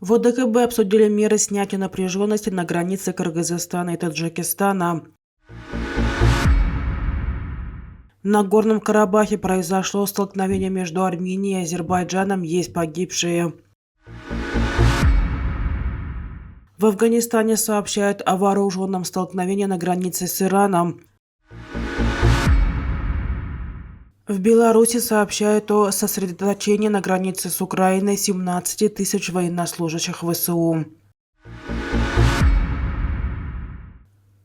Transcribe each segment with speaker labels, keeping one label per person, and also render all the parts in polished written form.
Speaker 1: В ОДКБ обсудили меры снятия напряженности на границе Кыргызстана и Таджикистана. В Нагорном Карабахе произошло столкновение между Арменией и Азербайджаном, есть погибшие. В Афганистане сообщают о вооруженном столкновении на границе с Ираном. В Беларуси сообщают о сосредоточении на границе с Украиной 17 тысяч военнослужащих ВСУ.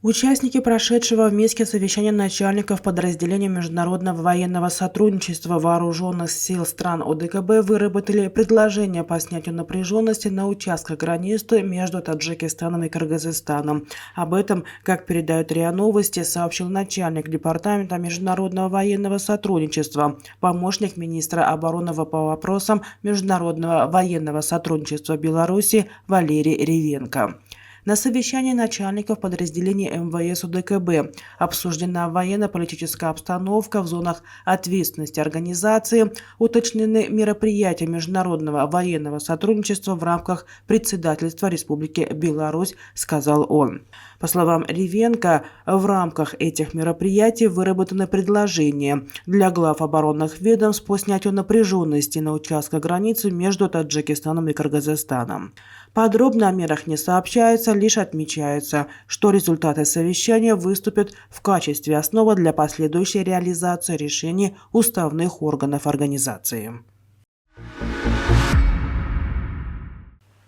Speaker 1: Участники прошедшего в Минске совещания начальников подразделений международного военного сотрудничества вооруженных сил стран ОДКБ выработали предложение по снятию напряженности на участках границы между Таджикистаном и Кыргызстаном. Об этом, как передают РИА Новости, сообщил начальник департамента международного военного сотрудничества, помощник министра обороны по вопросам международного военного сотрудничества Беларуси Валерий Ревенко. На совещании начальников подразделений МВС ОДКБ обсуждена военно-политическая обстановка в зонах ответственности организации, уточнены мероприятия международного военного сотрудничества в рамках председательства Республики Беларусь, сказал он. По словам Ревенко, в рамках этих мероприятий выработаны предложения для глав оборонных ведомств по снятию напряженности на участках границы между Таджикистаном и Кыргызстаном. Подробно о мерах не сообщается, лишь отмечается, что результаты совещания выступят в качестве основы для последующей реализации решений уставных органов организации.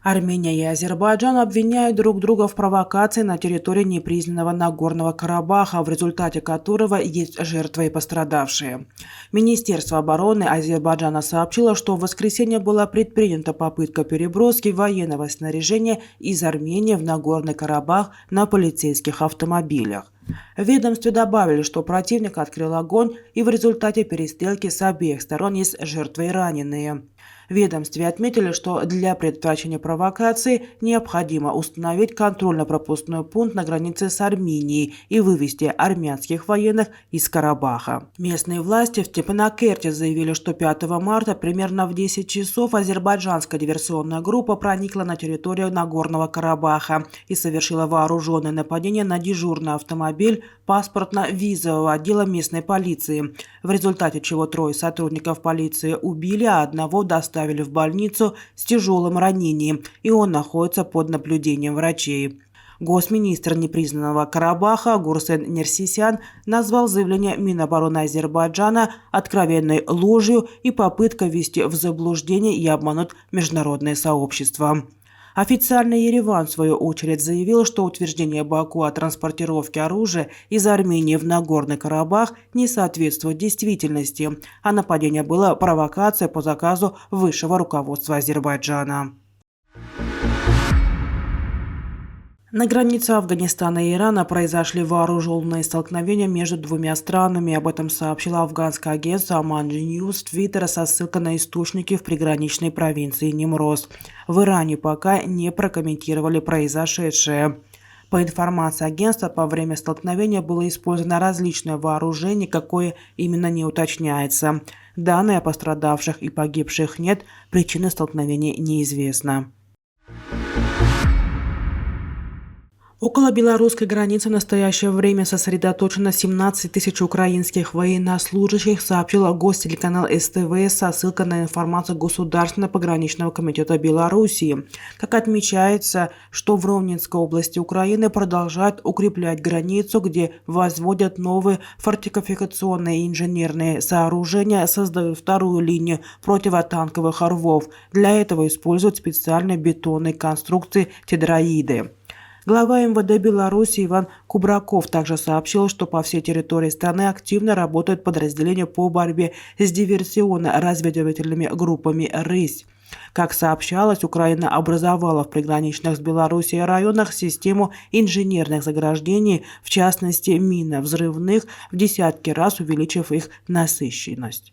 Speaker 1: Армения и Азербайджан обвиняют друг друга в провокации на территории непризнанного Нагорного Карабаха, в результате которого есть жертвы и пострадавшие. Министерство обороны Азербайджана сообщило, что в воскресенье была предпринята попытка переброски военного снаряжения из Армении в Нагорный Карабах на полицейских автомобилях. В ведомстве добавили, что противник открыл огонь, и в результате перестрелки с обеих сторон есть жертвы и раненые. В ведомстве отметили, что для предотвращения провокации необходимо установить контрольно-пропускной пункт на границе с Арменией и вывести армянских военных из Карабаха. Местные власти в Степанакерте заявили, что 5 марта примерно в 10 часов азербайджанская диверсионная группа проникла на территорию Нагорного Карабаха и совершила вооруженное нападение на дежурный автомобиль паспортно-визового отдела местной полиции, в результате чего 3 сотрудников полиции убили, а одного доставили в больницу с тяжелым ранением, и он находится под наблюдением врачей. Госминистр непризнанного Карабаха Гурсен Нерсисян назвал заявление Минобороны Азербайджана откровенной ложью и попыткой ввести в заблуждение и обмануть международное сообщество. Официальный Ереван, в свою очередь, заявил, что утверждение Баку о транспортировке оружия из Армении в Нагорный Карабах не соответствует действительности, а нападение было провокацией по заказу высшего руководства Азербайджана. На границе Афганистана и Ирана произошли вооруженные столкновения между двумя странами. Об этом сообщило афганское агентство Аманджи Ньюс в Твиттере со ссылкой на источники в приграничной провинции Нимроз. В Иране пока не прокомментировали произошедшее. По информации агентства, во время столкновения было использовано различное вооружение, какое именно не уточняется. Данные о пострадавших и погибших нет, причины столкновения неизвестна. Около белорусской границы в настоящее время сосредоточено 17 тысяч украинских военнослужащих, сообщила гостелеканал СТВ со ссылкой на информацию Государственного пограничного комитета Белоруссии. Как отмечается, что в Ровненской области Украины продолжают укреплять границу, где возводят новые фортификационные и инженерные сооружения, создают вторую линию противотанковых рвов. Для этого используют специальные бетонные конструкции тедроиды. Глава МВД Беларуси Иван Кубраков также сообщил, что по всей территории страны активно работают подразделения по борьбе с диверсионно-разведывательными группами «Рысь». Как сообщалось, Украина образовала в приграничных с Белоруссией районах систему инженерных заграждений, в частности минно-взрывных, в десятки раз увеличив их насыщенность.